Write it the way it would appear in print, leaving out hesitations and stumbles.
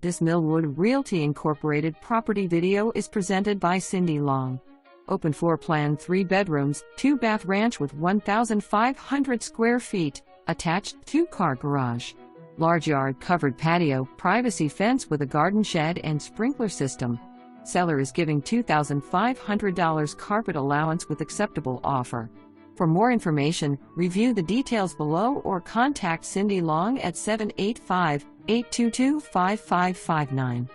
This Millwood Realty Incorporated property video is presented by Cindy Long. Open floor plan 3 bedrooms, 2-bath ranch with 1,500 square feet, attached 2-car garage. Large yard covered patio, privacy fence with a garden shed and sprinkler system. Seller is giving $2,500 carpet allowance with acceptable offer. For more information, review the details below or contact Cindy Long at 785-822-5559.